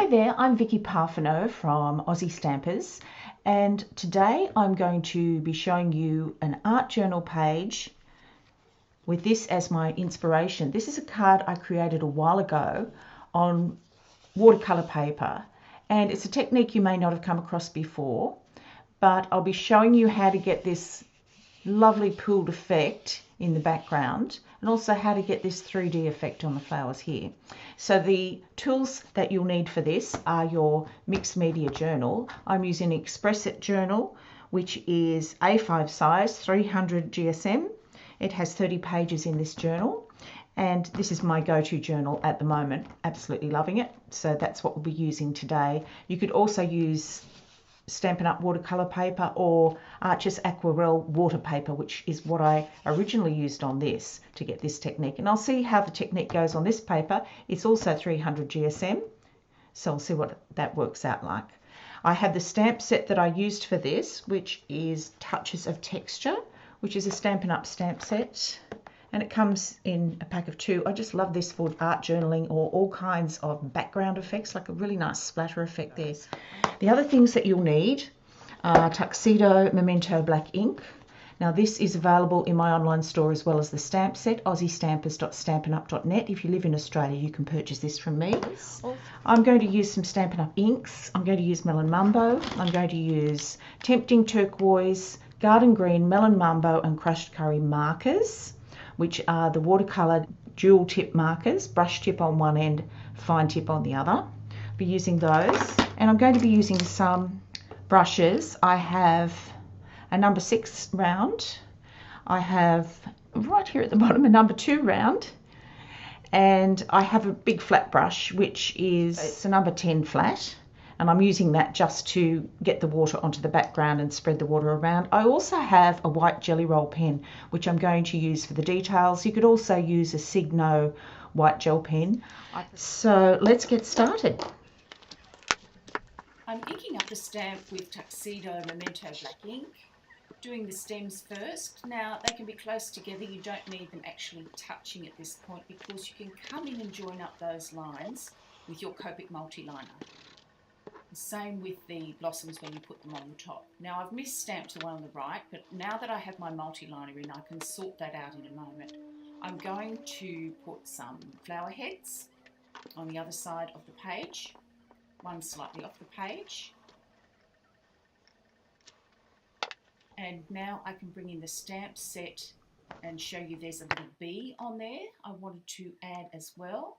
Hi there, I'm Vicki Parfano from Aussie Stampers, and today I'm going to be showing you an art journal page with this as my inspiration. This is a card I created a while ago on watercolour paper, and it's a technique you may not have come across before, but I'll be showing you how to get this lovely pooled effect in the background, and also how to get this 3D effect on the flowers here. So the tools that you'll need for this are your mixed media journal. I'm using an Express It journal, which is A5 size, 300 GSM. It has 30 pages in this journal, and this is my go-to journal at the moment. Absolutely loving it. So that's what we'll be using today. You could also use Stampin' Up! Watercolour paper or Arches Aquarelle water paper, which is what I originally used on this to get this technique. And I'll see how the technique goes on this paper. It's also 300 GSM, so I'll see what that works out like. I have the stamp set that I used for this, which is Touches of Texture, which is a Stampin' Up! Stamp set. And it comes in a pack of 2. I just love this for art journaling or all kinds of background effects, like a really nice splatter effect there. The other things that you'll need are Tuxedo Memento Black ink. Now this is available in my online store as well as the stamp set, aussiestampers.stampinup.net. If you live in Australia, you can purchase this from me. I'm going to use some Stampin' Up! Inks. I'm going to use Melon Mumbo. I'm going to use Tempting Turquoise, Garden Green, Melon Mumbo and Crushed Curry markers, which are the watercolour dual tip markers, brush tip on one end, fine tip on the other. I'll be using those, and I'm going to be using some brushes. I have a number 6 round. I have right here at the bottom a number 2 round, and I have a big flat brush, which is a number 10 flat. And I'm using that just to get the water onto the background and spread the water around. I also have a white jelly roll pen, which I'm going to use for the details. You could also use a Signo white gel pen. So let's get started. I'm inking up the stamp with Tuxedo Memento Black ink, doing the stems first. Now they can be close together, you don't need them actually touching at this point because you can come in and join up those lines with your Copic multi-liner. Same with the blossoms when you put them on the top. Now I've misstamped the one on the right, but now that I have my multi-liner in, I can sort that out in a moment. I'm going to put some flower heads on the other side of the page, one slightly off the page. And now I can bring in the stamp set and show you there's a little bee on there I wanted to add as well.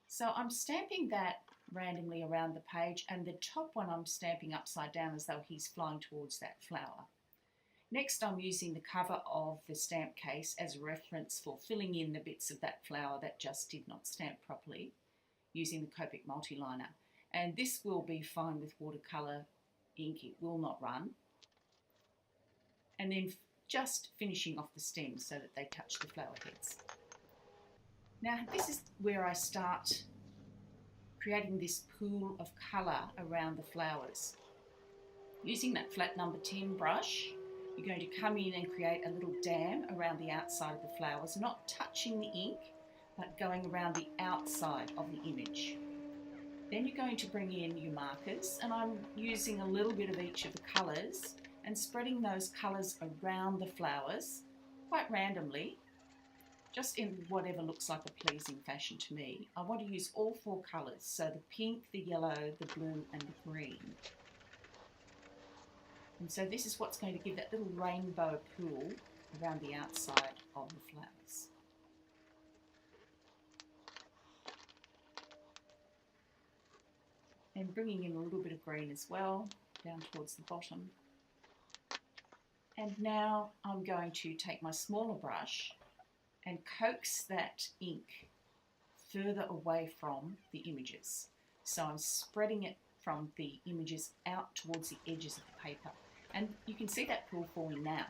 So I'm stamping that randomly around the page, and the top one I'm stamping upside down as though he's flying towards that flower. Next I'm using the cover of the stamp case as a reference for filling in the bits of that flower that just did not stamp properly using the Copic multi-liner. And this will be fine with watercolour ink, it will not run. And then just finishing off the stems so that they touch the flower heads. Now this is where I start creating this pool of colour around the flowers. Using that flat number 10 brush, you're going to come in and create a little dam around the outside of the flowers, not touching the ink, but going around the outside of the image. Then you're going to bring in your markers, and I'm using a little bit of each of the colours and spreading those colours around the flowers quite randomly, just in whatever looks like a pleasing fashion to me. I want to use all 4 colours, so the pink, the yellow, the blue and the green. And so this is what's going to give that little rainbow pool around the outside of the flowers. And bringing in a little bit of green as well, down towards the bottom. And now I'm going to take my smaller brush and coax that ink further away from the images. So I'm spreading it from the images out towards the edges of the paper. And you can see that pool forming now.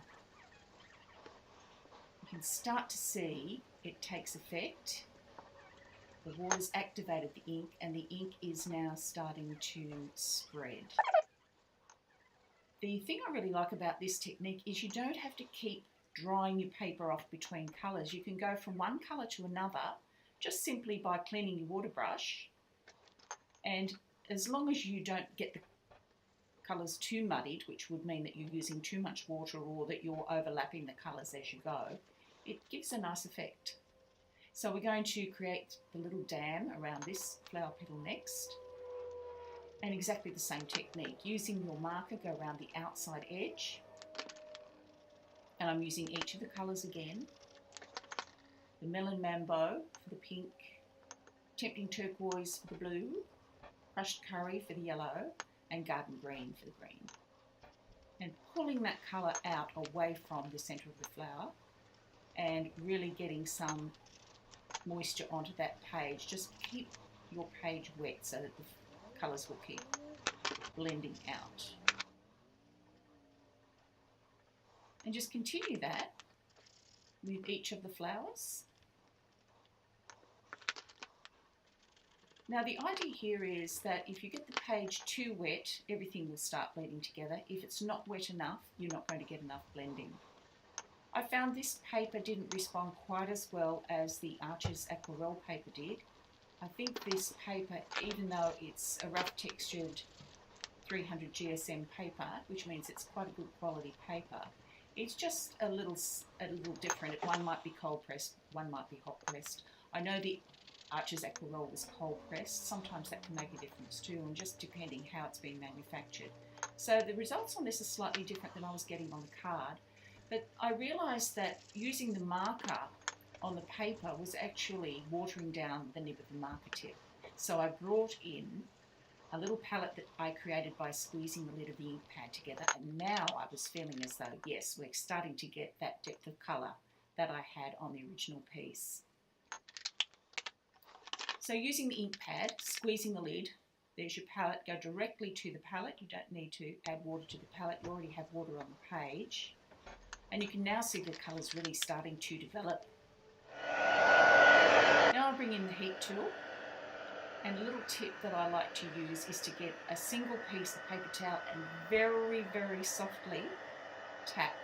You can start to see it takes effect. The water's activated the ink, and the ink is now starting to spread. The thing I really like about this technique is you don't have to keep drying your paper off between colours. You can go from one colour to another just simply by cleaning your water brush And as long as you don't get the colours too muddied, which would mean that you're using too much water or that you're overlapping the colours as you go, it gives a nice effect. So we're going to create the little dam around this flower petal next. And exactly the same technique. Using your marker, go around the outside edge. And I'm using each of the colours again. The melon mambo for the pink, tempting turquoise for the blue, crushed curry for the yellow, and garden green for the green. And pulling that colour out away from the centre of the flower and really getting some moisture onto that page. Just keep your page wet so that the colours will keep blending out. And just continue that with each of the flowers. Now the idea here is that if you get the page too wet, everything will start blending together. If it's not wet enough, you're not going to get enough blending. I found this paper didn't respond quite as well as the Arches Aquarelle paper did. I think this paper, even though it's a rough textured 300 GSM paper, which means it's quite a good quality paper, it's just a little different. One might be cold pressed, one might be hot pressed. I know the Arches Aquarelle was cold pressed. Sometimes that can make a difference too, and just depending how it's been manufactured. So the results on this are slightly different than I was getting on the card. But I realised that using the marker on the paper was actually watering down the nib of the marker tip. So I brought in a little palette that I created by squeezing the lid of the ink pad together, and now I was feeling as though, yes, we're starting to get that depth of colour that I had on the original piece. So using the ink pad, squeezing the lid, there's your palette, go directly to the palette. You don't need to add water to the palette, you already have water on the page. And you can now see the colours really starting to develop. Now I'll bring in the heat tool, and a little tip that I like to use is to get a single piece of paper towel and very, very softly tap,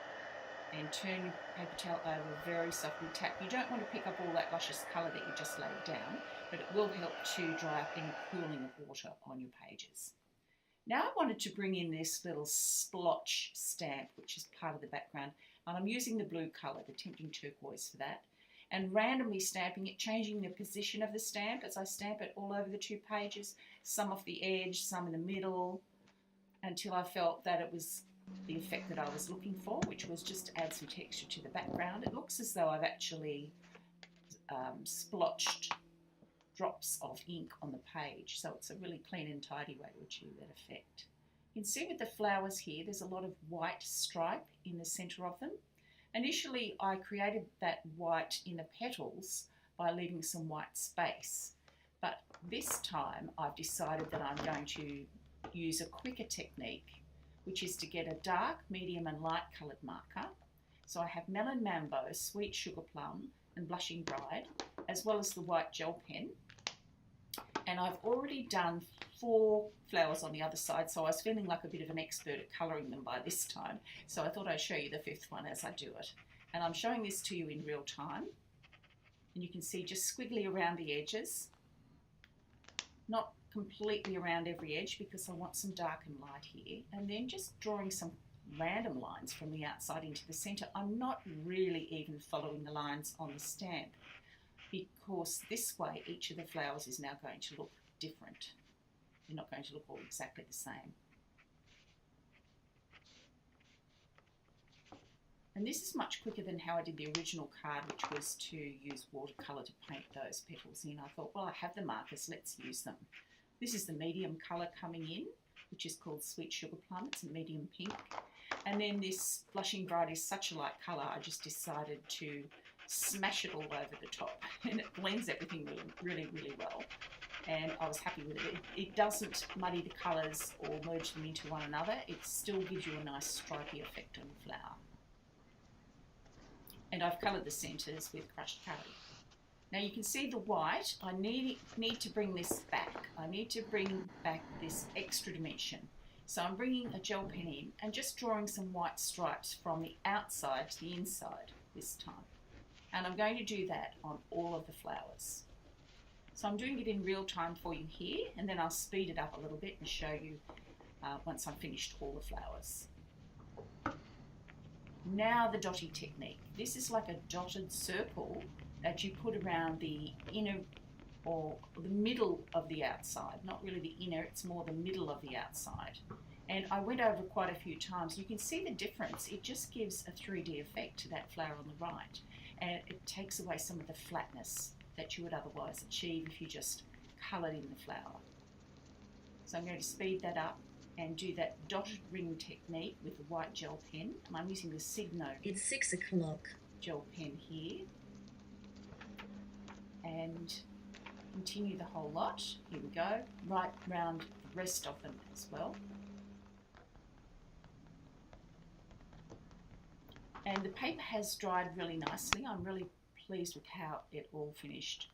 and turn your paper towel over, very softly tap. You don't want to pick up all that luscious colour that you just laid down, but it will help to dry up any pooling of water on your pages. Now I wanted to bring in this little splotch stamp, which is part of the background, and I'm using the blue colour, the tempting turquoise for that, and randomly stamping it, changing the position of the stamp as I stamp it all over the two pages, some off the edge, some in the middle, until I felt that it was the effect that I was looking for, which was just to add some texture to the background. It looks as though I've actually splotched drops of ink on the page, so it's a really clean and tidy way to achieve that effect. You can see with the flowers here, there's a lot of white stripe in the centre of them. Initially, I created that white in the petals by leaving some white space, but this time I've decided that I'm going to use a quicker technique, which is to get a dark, medium and light coloured marker. So I have Melon Mambo, Sweet Sugar Plum and Blushing Bride, as well as the white gel pen. And I've already done 4 flowers on the other side, so I was feeling like a bit of an expert at colouring them by this time. So I thought I'd show you the 5th one as I do it. And I'm showing this to you in real time. And you can see just squiggly around the edges. Not completely around every edge because I want some dark and light here. And then just drawing some random lines from the outside into the centre. I'm not really even following the lines on the stamp, because this way each of the flowers is now going to look different. They're not going to look all exactly the same. And this is much quicker than how I did the original card, which was to use watercolour to paint those petals in. I thought, well, I have the markers, let's use them. This is the medium colour coming in, which is called Sweet Sugar Plum. It's a medium pink. And then this Blushing Bride is such a light colour, I just decided to smash it all over the top, and it blends everything really, really well. And I was happy with it. It doesn't muddy the colours or merge them into one another. It still gives you a nice stripy effect on the flower. And I've coloured the centres with crushed curry. Now you can see the white. I need to bring this back. I need to bring back this extra dimension. So I'm bringing a gel pen in and just drawing some white stripes from the outside to the inside this time. And I'm going to do that on all of the flowers. So I'm doing it in real time for you here, and then I'll speed it up a little bit and show you once I've finished all the flowers. Now the dotting technique. This is like a dotted circle that you put around the inner or the middle of the outside. Not really the inner, it's more the middle of the outside. And I went over quite a few times. You can see the difference. It just gives a 3D effect to that flower on the right. And it takes away some of the flatness that you would otherwise achieve if you just coloured in the flower. So I'm going to speed that up and do that dotted ring technique with the white gel pen. And I'm using the Signo. It's 6 o'clock. Gel pen here. And continue the whole lot. Here we go. Right round the rest of them as well. And the paper has dried really nicely. I'm really pleased with how it all finished.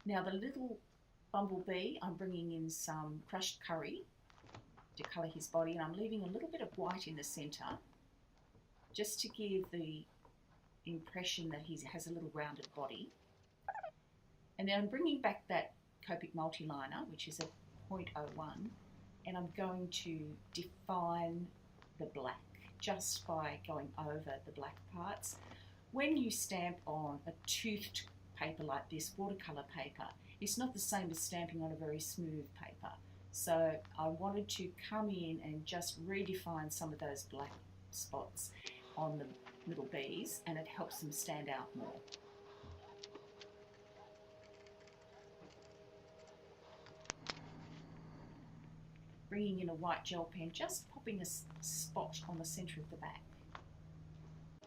Now the little bumblebee, I'm bringing in some crushed curry to colour his body, and I'm leaving a little bit of white in the centre just to give the impression that he has a little rounded body. And then I'm bringing back that Copic multiliner, which is a 0.01, and I'm going to define the black just by going over the black parts. When you stamp on a toothed paper like this, watercolour paper, it's not the same as stamping on a very smooth paper. So I wanted to come in and just redefine some of those black spots on the little bees, and it helps them stand out more. Bringing in a white gel pen, just popping a spot on the centre of the back.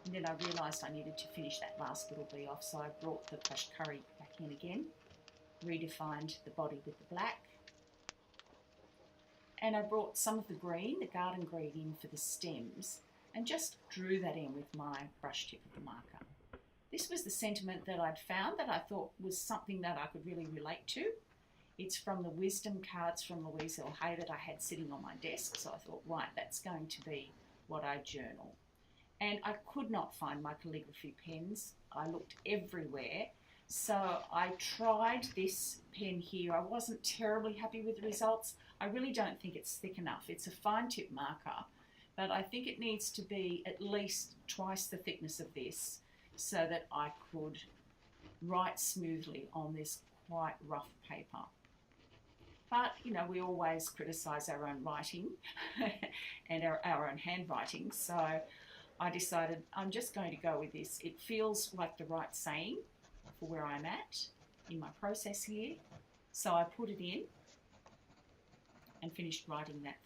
And then I realised I needed to finish that last little bee off, so I brought the crushed curry back in again, redefined the body with the black, and I brought some of the green, the garden green, in for the stems, and just drew that in with my brush tip of the marker. This was the sentiment that I'd found that I thought was something that I could really relate to. It's from the wisdom cards from Louise L. Hay that I had sitting on my desk, so I thought, right, that's going to be what I journal. And I could not find my calligraphy pens. I looked everywhere. So I tried this pen here. I wasn't terribly happy with the results. I really don't think it's thick enough. It's a fine tip marker, but I think it needs to be at least twice the thickness of this so that I could write smoothly on this quite rough paper. But, you know, we always criticise our own writing and our own handwriting, so I decided I'm just going to go with this. It feels like the right saying for where I'm at in my process here. So I put it in and finished writing that.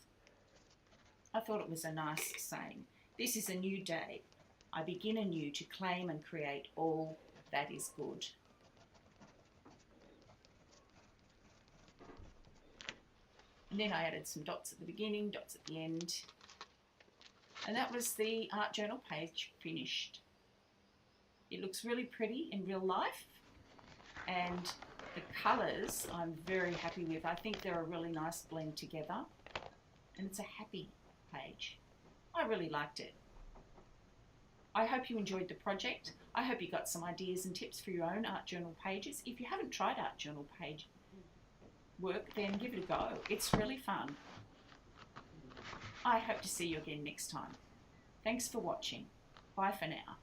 I thought it was a nice saying. This is a new day. I begin anew to claim and create all that is good. And then I added some dots at the beginning, dots at the end. And that was the art journal page finished. It looks really pretty in real life, and the colours I'm very happy with. I think they're a really nice blend together, and it's a happy page. I really liked it. I hope you enjoyed the project. I hope you got some ideas and tips for your own art journal pages. If you haven't tried art journal page work, then give it a go. It's really fun. I hope to see you again next time. Thanks for watching. Bye for now.